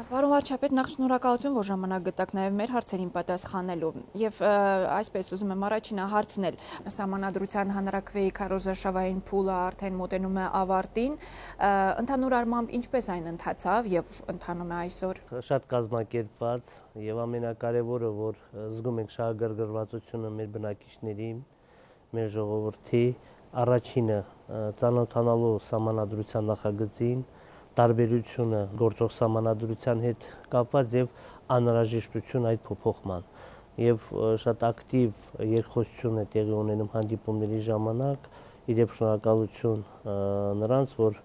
Պարոն վարչապետ, նախ շնորհակալություն, որ ժամանակ գտաք նաև մեր հարցերին պատասխանելու։ Եվ այսպես ուզում եմ առաջինը հարցնել, Սահմանադրության հանրաքվեի քարոզարշավային փուլը արդեն մոտենում է ավարտին, ընդհանուր առմամբ ինչպես այն ընթացավ եւ ընթանում է այսօր։ Շատ կազմակերպված եւ ամենակարևորը, որ զգում ենք շահագրգռվածությունը մեր բնակիչների, մեր ժողովրդի, առաջինը ծանոթանալու Սահմանադրության նախագծին, տարբերությունը գործող Սահմանադրության հետ կապված եւ անհրաժեշտություն այդ փոփոխման եւ շատ ակտիվ երկխոսություն է տեղի ունենում հանդիպումների ժամանակ, իրեւ շնորհակալություն նրանց, որ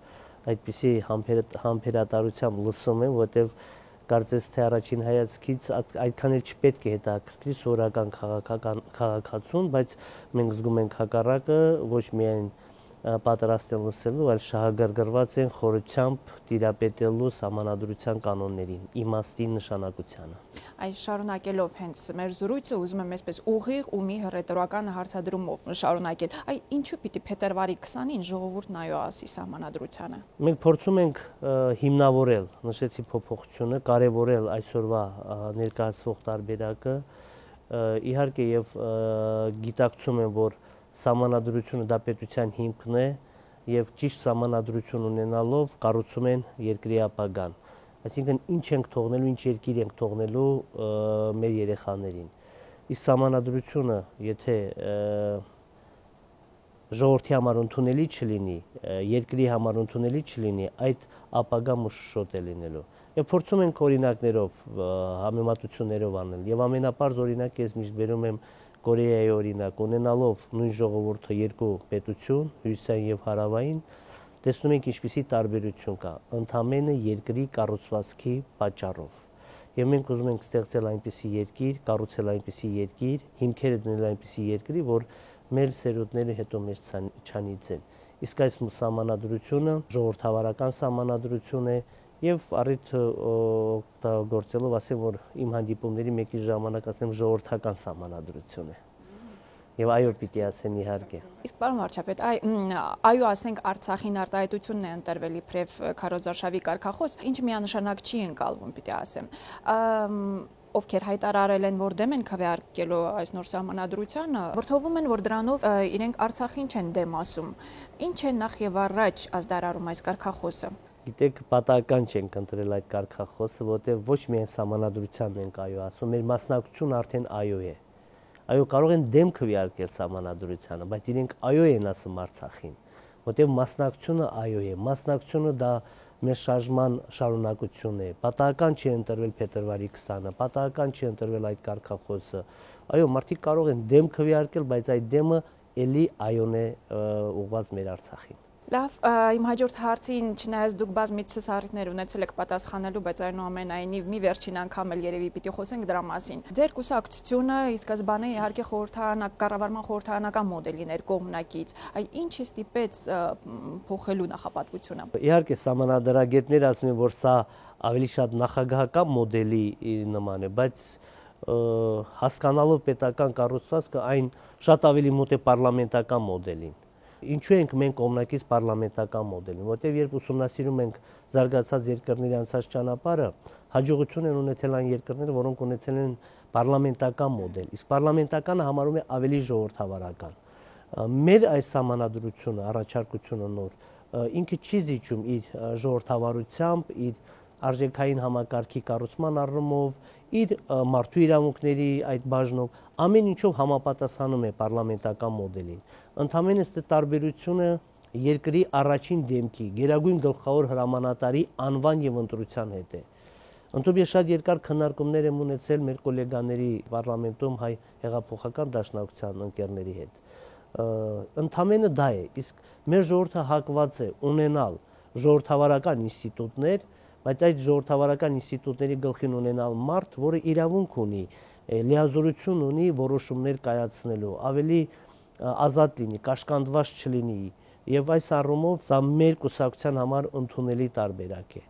այդպիսի համբերատարությամբ լսում են, որտեղ կարծես թե առաջին հայացքից այդքան էլ չպետք է հետաքրքրի սովորական քաղաքացուն, բայց մենք զգում ենք հակառակը, ոչ միայն պատրաստ են լսելու, այլ շահագրգռված են խորությամբ տիրապետելու Սահմանադրության կանոններին, իմաստին, նշանակությանը։ Այս շարունակելով հենց մեր զրույցը ուզում եմ այսպես ուղիղ ու մի հռետորական հարցադրումով շարունակել։ Ինչու պիտի փետրվարի 20-ին ժողովուրդն այո ասի Սահմանադրությանը։ Մենք փորձում ենք հիմնավորել, նշեցի փոփոխությունը, կարևորել այսօրվա ներկայացվող տարբերակը, իհարկե եւ գիտակցում եմ, որ Սահմանադրությունը դա պետության հիմքն է եւ ճիշտ սահմանադրություն ունենալով կառուցում են երկրի ապագան։ Այսինքն ինչ ենք թողնելու, ինչ երկիր ենք թողնելու մեր երեխաներին։ Իսկ սահմանադրությունը, եթե ժողովրդի համար ընդունելի չլինի, երկրի համար ընդունելի չլինի, այդ ապագան մշուշոտ է լինելու։ Եվ փորձում ենք օրինակներով, համեմատություններով անել։ Եվ ամենապարզ օրինակ ես միշտ բերում եմ Կորեայի օրինակ, ունենալով նույն ժողովուրդը երկու պետություն, հյուսիսային եւ հարավային, տեսնում ենք ինչպիսի տարբերություն կա, ընդամենը երկրի կառուցվածքի պատճառով։ Եվ մենք ուզում ենք ստեղծել այնպիսի երկիր, կառուցել այնպիսի երկիր, հիմքերը դնել այնպիսի երկրի, որ մեր սերունդները հետո մեզ չանիծեն։ Իսկ այս սահմանադրությունը ժողովրդավարական սահմանադրություն է եւ առիթ օգտագործելով ասեմ, որ իմ հանդիպումների մեկի ժամանակ ասեմ ժողովրդական սահմանադրություն է։ Եվ այո պիտի ասեն իհարկե։ Իսկ պարոն վարչապետ, այո ասենք Արցախին արտահայտությունն է ընտրվել իբրև քարոզարշավի կարգախոս, ինչ միանշանակ չի ընկալվում, պիտի ասեմ։ Ովքեր հայտարարել են, որ դեմ են քվեարկելու այս նոր սահմանադրությանը, վրդովում են, որ դրանով իրենք Արցախին չեն դեմ ասում։ Ինչ է նախ եւ առաջ ազդարարում այս կարգախոսը։ Գիտեք, պատահական չենք ընտրել այդ կարգախոսը, որտեղ ոչ միայն սահմանադրությանն ենք այո ասում, մեր մասնակցությունը արդեն այո է։ Այո, կարող են դեմ քվեարկել սահմանադրությանը, բայց իրենք այո են ասում Արցախին, որտեղ մասնակցությունը այո է։ Մասնակցությունը դա մեր շարժման շարունակությունն է։ Պատահական չի ընտրվել փետրվարի 20-ը, պատահական չի ընտրվել այդ կարգախոսը։ Այո, մարդիկ կարող են դեմ քվեարկել, բայց այդ դեմը էլի այոն է ուղղված մեր Արցախին։ Լավ, իմ հաջորդ հարցին չնայած դուք բազմիցս առիթներ ունեցել եք պատասխանելու, բայց այնուամենայնիվ մի վերջին անգամ էլ երևի պիտի խոսենք դրա մասին։ Ձեր կուսակցությունը ի սկզբանե իհարկե կառավարման խորհրդարանական մոդելին էր կողմնակից։ Ինչ է ստիպեց փոխելու նախապատվությունը։ Իհարկե սահմանադրագետները ասում են, որ սա ավելի շատ նախագահական մոդելի նման է, բայց հասկանալով պետական կառուցվածքը այն շատ ավելի մոտ է պարլամենտական մոդելին։ Ինչու ենք մենք կողմնակից պարլամենտական մոդելին, որտեղ երբ ուսումնասիրում ենք զարգացած երկրների անցած ճանապարհը, հաջողություն են ունեցել այն երկրները, որոնք ունեցել են պարլամենտական մոդել, իսկ պարլամենտականը համարում է ավելի ժողովրդավարական։ Մեր այս սահմանադրությունը, առաջարկությունը նոր, ինքը չի զիջում իր ժողովրդավարությամբ, իր արժեքային համակարգի կառուցման առումով, իր մարդու իրավունքների այդ բաժնով, ամեն ինչով համապատասխանում է պարլամենտական մոդելին։ Ընդհանրապես ըստ տարբերությունը երկրի առաջին դեմքի, գերագույն գլխավոր հրամանատարի անվան եւ ընտրության հետ է։ Ընդհանրապես շատ երկար քննարկումներ եմ ունեցել մեր գոլեգաների պարլամենտում հայ հեղափոխական դաշնակցության ընկերների հետ։ Ընդհանրապես դա է, իսկ մեր ժողովուրդը հակված է ունենալ ժողովրդավարական ինստիտուտներ, բայց այդ ժողովրդավարական ինստիտուտների գլխին ունենալ մարդ, որը իրավունք ունի, լիազորություն ունի որոշումներ կայացնելու, ավելի ազատ լինի, կաշկանդված չլինի, եւ այս առումով սա մեր կուսակցության համար ընդունելի տարբերակ է։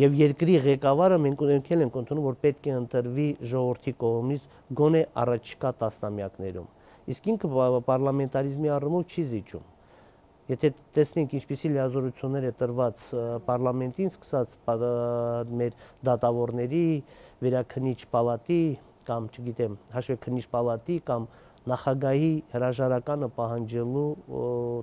Եվ երկրի ղեկավարը մենք ենք ընդունում, որ պետք է ընտրվի ժողովրդի կողմից գոնե առաջիկա տասնամյակներում։ Իսկ ինքը պարլամենտարիզմի առումով չի զիջում։ Եթե տեսնենք ինչպիսի լիազորություններ է տրված պարլամենտին, սկսած մեր դատավորների, վերաքննիչ պալատի կամ, չգիտեմ, հաշվեկնիչ պալատի կամ նախագահի հրաժարականը պահանջելու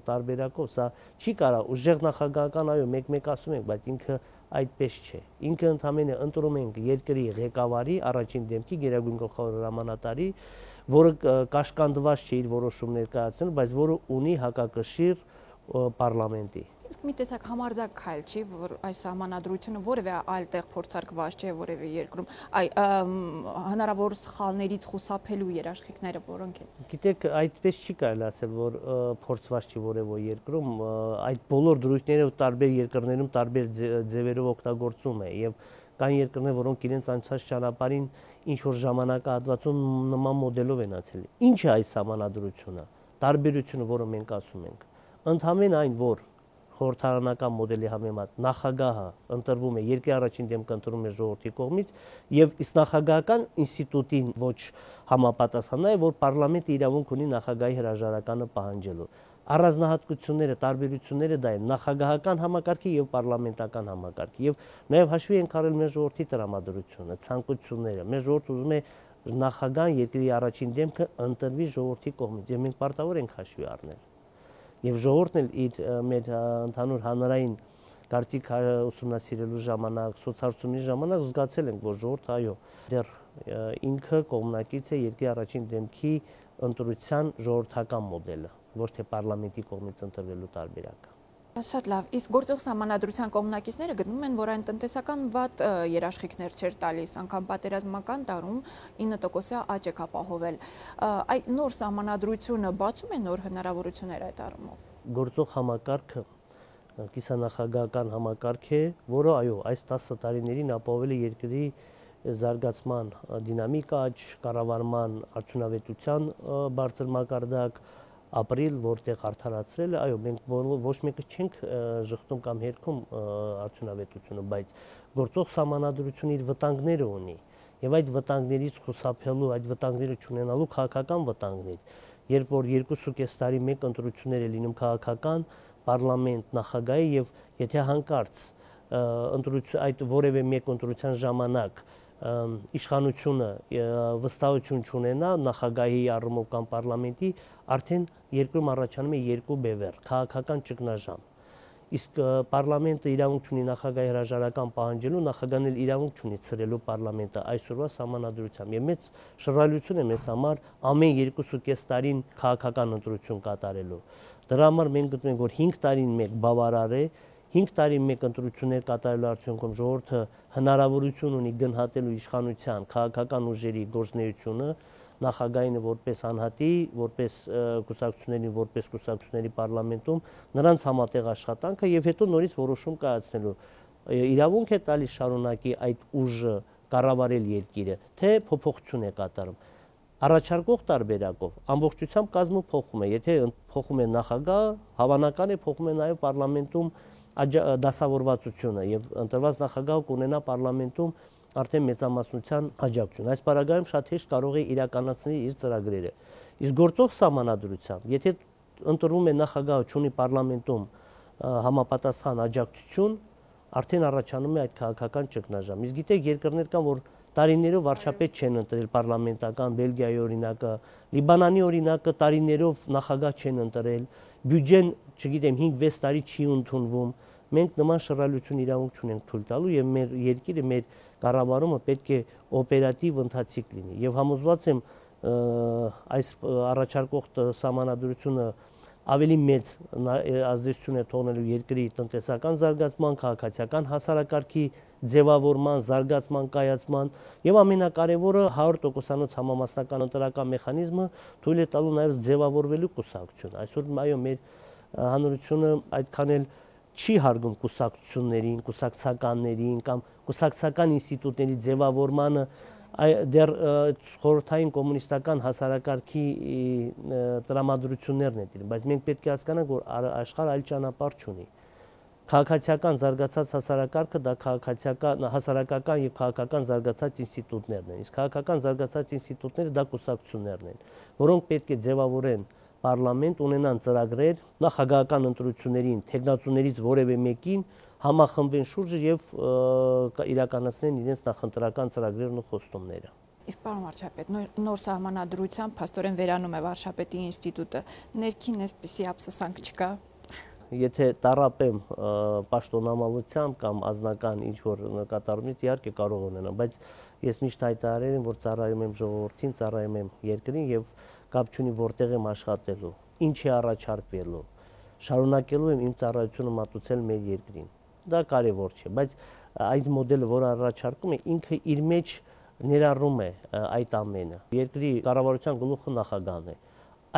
տարբերակով, սա չի կարա ուժեղ նախագահական, այո, մեկ-մեկ ասում ենք, բայց ինքը այդպես չէ։ Ինքը ընդհանրապես ընտրում ենք երկրի ղեկավարի առաջին դեմքի գերագույն գլխավոր հրամանատարի, որը կաշկանդված չէ իր որոշում ներկայացնել, բայց որը ունի հակակշիռ պարլամենտի։ Իսկ մի տեսակ համարձակ քայլ չի, որ այս սահմանադրությունը որևէ այլ տեղ փորձարկված չէ որևէ երկրում, հնարավոր սխալներից խուսափելու երաշխիքները որոնք են։ Գիտեք, այդպես չի կարելի ասել, որ փորձված չի որևէ երկրում, այդ բոլոր դրույթները տարբեր երկրներում տարբեր ձևերով օգտագործում է եւ կան երկրներ, որոնք իրենց անցած ճանապարհին ինչ որ ժամանակահատվածում նման մոդելով են անցել։ Ինչ է այս սահմանադրությունը։ Տարբերությունը, որը մենք ասում ենք, ընդհանրեն այն, որ խորհրդարանական մոդելի համեմատ նախագահը ընտրվում է երկրի առաջին դեմքը ընտրվում է ժողովրդի կողմից եւ իսկ նախագահական ինստիտուտին ոչ համապատասխան է, որ պարլամենտը իրավունք ունի նախագահի հրաժարականը պահանջելու։ Առանձնահատկությունները, տարբերությունները դա են նախագահական համակարգի եւ պարլամենտական համակարգի եւ նաեւ հաշվի ենք առել մեր ժողովրդի տրամադրությունը, ցանկությունները։ Մեր ժողովուրդը ուզում է նախագահան երկրի առաջին դեմքը ընտրվի ժողովրդի կողմից եւ մենք պարտավոր ենք հաշվի առնել։ Եվ ժողովուրդն էլ իր մեր ընդհանուր հանրային կարծիք ուսումնասիրելու ժամանակ, սոցհարցումների ժամանակ զգացել ենք, որ ժողովուրդը այո, դեռ ինքը կողմնակից է երկրի առաջին դեմքի ընտրության ժողովրդական մոդելը, ոչ թե պարլամենտի կողմից ընտրվելու տարբերակը։ Շատ լավ, իսկ գործող սահմանադրության կողմնակիցները գտնում են, որ այն տնտեսական վատ երաշխիքներ չէր տալիս, անգամ պատերազմական տարում 9%-ը աճ է ապահովել։ Այդ նոր սահմանադրությունը բացում է նոր հնարավորություններ այդ առումով։ Գործող համակարգը կիսանախագահական համակարգ է, որը այո, այս 10 տարիներին ապահովել է երկրի զարգացման դինամիկա, աճ, կառավարման արդյունավետության բարձր մակարդակ, ապրիլ, որտեղ արդարացրել է, այո, մենք ոչ մեկը չենք ժխտում կամ հերքում արդյունավետությունը, բայց գործող սահմանադրությունը իր վտանգները ունի եւ այդ վտանգներից խուսափելու, այդ վտանգները չունենալու քաղաքական վտանգներ, երբ որ 2.5 տարի մեկ ընտրություններ է լինում քաղաքական, պարլամենտ, նախագահի եւ եթե հանկարծ այդ որևէ մեկ ընտրության ժամանակ իշխանությունը վստահություն չունենա նախագահի առումով կամ պարլամենտի, արդեն երկրում առաջանում է երկու բևեռ, քաղաքական ճգնաժամ։ Իսկ պարլամենտը իրավունք չունի նախագահի հրաժարական պահանջելու, նախագահն էլ իրավունք չունի ցրելու պարլամենտը այսօրվա սահմանադրությամբ։ Եվ մեծ շռայլություն է մեզ համար ամեն 2.5 տարին քաղաքական ընտրություն կատարելու։ Դրա համար մենք գտնում ենք, որ 5 տարին մեկ բավարար է, 5 տարի մեկ ընտրություններ կատարելու արդյունքում ժողովուրդը հնարավորություն ունի գնահատելու իշխանության քաղաքական ուժերի գործունեությունը, նախագահինը որպես անհատի, որպես կուսակցությունների պարլամենտում նրանց համատեղ աշխատանքը եւ հետո նորից որոշում կայացնելու իրավունք է տալիս շարունակի այդ ուժը կառավարել երկիրը, թե փոփոխություն է կատարում։ Առաջարկող տարբերակով ամբողջությամբ կազմը փոխում է, եթե փոխում է նախագահը, հավանական է փոխում է նաեւ պարլամենտում դասավորվածությունը եւ ընտրված նախագահը կունենա պարլամենտում արդեն մեծամասնության աջակցություն։ Այս պարագայում շատ հեշտ կարող է իրականացնել իր ծրագրերը։ Իսկ գործող սահմանադրությամբ, եթե ընտրվում է նախագահը չունի պարլամենտում համապատասխան աջակցություն, արդեն առաջանում է այդ քաղաքական ճգնաժամ։ Իսկ գիտեք, երկրներ կան, որ տարիներով վարչապետ չեն ընտրել պարլամենտական, Բելգիայի օրինակը, Լիբանանի օրինակը տարիներով նախագահ չեն ընտրել, բյուջեն, չգիտեմ, 5-6 տարի չի ընդունվում։ Մենք նման շռայլություն իրավունք չունենք թույլ տալու եւ մեր երկիրը, մեր կառավարումը պետք է օպերատիվ ընթացիկ լինի։ Եվ համոզված եմ այս առաջարկող սահմանադրությունը ավելի մեծ ազդեցություն է թողնելու երկրի տնտեսական զարգացման, քաղաքացիական հասարակարգի ձևավորման, զարգացման, կայացման եւ ամենակարևորը 100%-անոց համամասնական ընտրական մեխանիզմը թույլ է տալու նաեւ ձևավորվելու կուսակցություն։ Այսօր այո, մեր հանրությունը այդքան էլ չի հարգում կուսակցություններին, կուսակցականներին կամ կուսակցական ինստիտուտների ձևավորմանը դեռ խորհրդային կոմունիստական հասարակարգի տրամադրություններն են դիրում, բայց մենք պետք է հասկանանք, որ աշխարհը այլ ճանապարհ չունի։ Քաղաքացիական զարգացած հասարակարգը դա քաղաքացիական, հասարակական եւ քաղաքական զարգացած ինստիտուտներն են։ Իսկ քաղաքական զարգացած ինստիտուտները դա կուսակցություններն են, որոնք պետք է ձևավորեն պարլամենտ ունենան ծրագրեր նախագահական ընտրություններին թեկնածուներից որևէ մեկին համախմբեն շուրջը եւ իրականացնեն իրենց նախընտրական ծրագրերն ու խոստումները։ Իսկ պարոն վարչապետ, նոր սահմանադրությամբ փաստորեն վերանում է վարչապետի ինստիտուտը։ Ներքին էսպիսի ափսոսանք չկա։ Եթե տառապեմ պաշտոնամալությամբ կամ ազնական ինչ-որ նկատառումից իհարկե կարող ունենամ, բայց ես միշտ հայտարարել եմ, որ ծառայում եմ ժողովրդին, ծառայում եմ երկրին եւ կապ չունի որտեղ եմ աշխատելու, ինչ է առաջարկվելու, շարունակելու եմ իմ ծառայությունը մատուցել մեր երկրին։ Դա կարևոր չէ, բայց այդ մոդելը, որ առաջարկում է, ինքը իր մեջ ներառում է այդ ամենը։ Երկրի կառավարության գլուխը նախագահն է։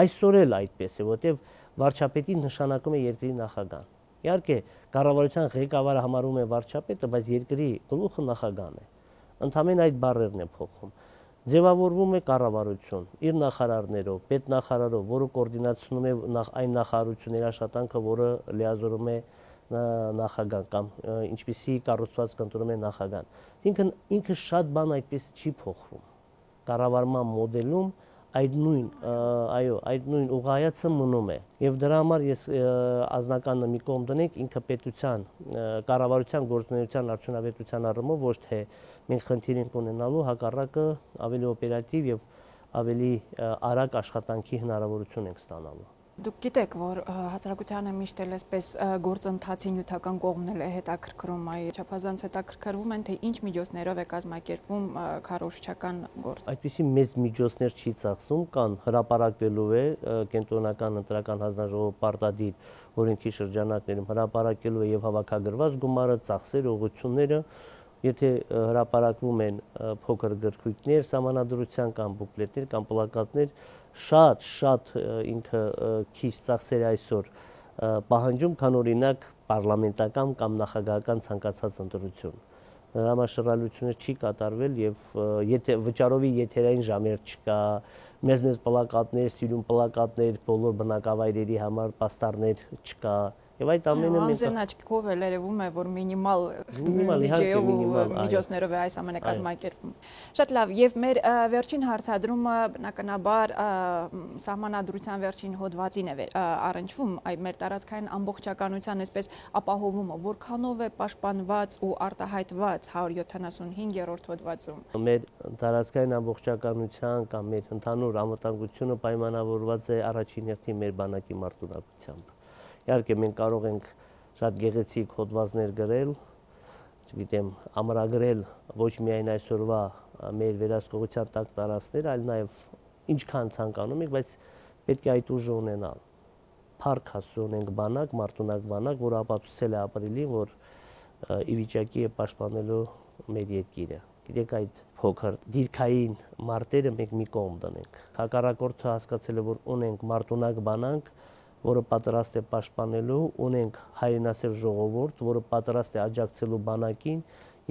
Այսօր էլ այդպես է, որտեղ վարչապետին նշանակում է երկրի նախագահան։ Իհարկե, կառավարության ղեկավարը համարվում է վարչապետը, բայց երկրի գլուխը նախագահն է։ Ընդհանրեն այդ բառերն է փոխում։ Ձևավորվում է կառավարություն իր նախարարներով, պետնախարարով, որը կոորդինացնում է այն նախարարությունների աշխատանքը, որը լիազորում է նախագահան կամ ինչպիսի կառուցվածք ընտրում է նախագահան։ Ինքը շատ բան այդպես չի փոխվում։ Կառավարման մոդելում այդ նույն ուղղայացը մնում է եւ դրա համար ես ազնականը մի կողմ դնենք ինքը պետության կառավարության գործունեության արդյունավետության առումով ոչ թե մենք խնդիր ենք ունենալու հակառակը ավելի օպերատիվ եւ ավելի արագ աշխատանքի հնարավորություն ենք ստանալու։ Դուք գիտեք, որ հասարակությանը միշտ էլ այսպես գործընթացի նյութական կողմն էլ է հետաքրքրում, այ չափազանց հետաքրքրվում են, թե ինչ միջոցներով է կազմակերպվում քարոզչական գործ։ Այդպիսի մեծ միջոցներ չի ծախսում, կան հրապարակվելու է կենտրոնական ընտրական հանձնաժողով պարտադիր օրենքի շրջանակներում հրապարակելու է եւ հավաքագրված գումարը, ծախսերը, ուղղությունները, եթե հրապարակվում են փոքր գրքույկներ, սահմանադրության կամ բուկլետներ կամ պլակատներ, շատ ինքը քիչ ծախսեր այսօր պահանջում, քան օրինակ պարլամենտական կամ նախագահական ցանկացած ընտրություն։ Հրամաշռայլությունը չի կատարվել եւ եթե վճարովի եթերային ժամեր չկա, մեծ պլակատներ, սիրուն պլակատներ, բոլոր բնակավայրերի համար պաստառներ չկա։ Եվ այդ ամենը մենք անձնաչքով էլ երևում է, որ մինիմալ բյուջեով ու միջոցներով է այս ամենը կազմակերպվում։ Շատ լավ, եւ մեր վերջին հարցադրումը բնականաբար սահմանադրության վերջին հոդվածին է առնչվում, այ մեր տարածքային ամբողջականության այսպես ապահովումը, որքանով է պաշտպանված ու արտահայտված 175-րդ հոդվածում։ Մեր տարածքային ամբողջականության կամ մեր ընդհանուր անվտանգությունը պայմանավորված է առաջին հերթին մեր բանակի մարտունակությամբ։ Իհարկե մենք կարող ենք շատ գեղեցիկ հոդվածներ գրել, չգիտեմ, ամրագրել ոչ միայն այսօրվա մեր վերահսկողության տակ տարածքներ, այլ նաև ինչքան ցանկանում եք, բայց պետք է այդ ուժը ունենալ։ Փառք Աստծո ունենք բանակ, մարտունակ բանակ, որը ապացուցել է ապրիլին, որ ի վիճակի է պաշտպանելու մեր երկիրը։ Գիտեք, այդ փոքր դիրքային մարտերը մենք մի կողմ դնենք։ Հակառակորդը հասկացել է, որ ունենք մարտունակ բանակ, որը պատրաստ է պաշտպանելու, ունենք հայրենասեր ժողովուրդ, որը պատրաստ է աջակցելու բանակին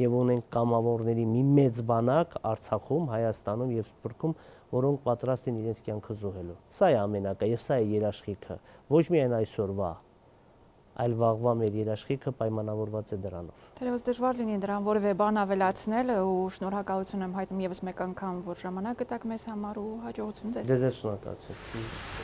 եւ ունենք կամավորների մի մեծ բանակ Արցախում, Հայաստանում եւ Սփյուռքում, որոնք պատրաստ են իրենց կյանքը զոհելու։ Սա է ամենակը եւ սա է երաշխիքը։ Ոչ միայն այսօրվա, այլ վաղվա մեր երաշխիքը պայմանավորված է դրանով։ Թերևս դժվար լինի դրան որևէ բան ավելացնել ու շնորհակալություն եմ հայտնում եւս մեկ անգամ, որ ժամանակ գտաք մեզ համար ու հաջողություն ձեզ։ Ձեզ շնորհակալություն։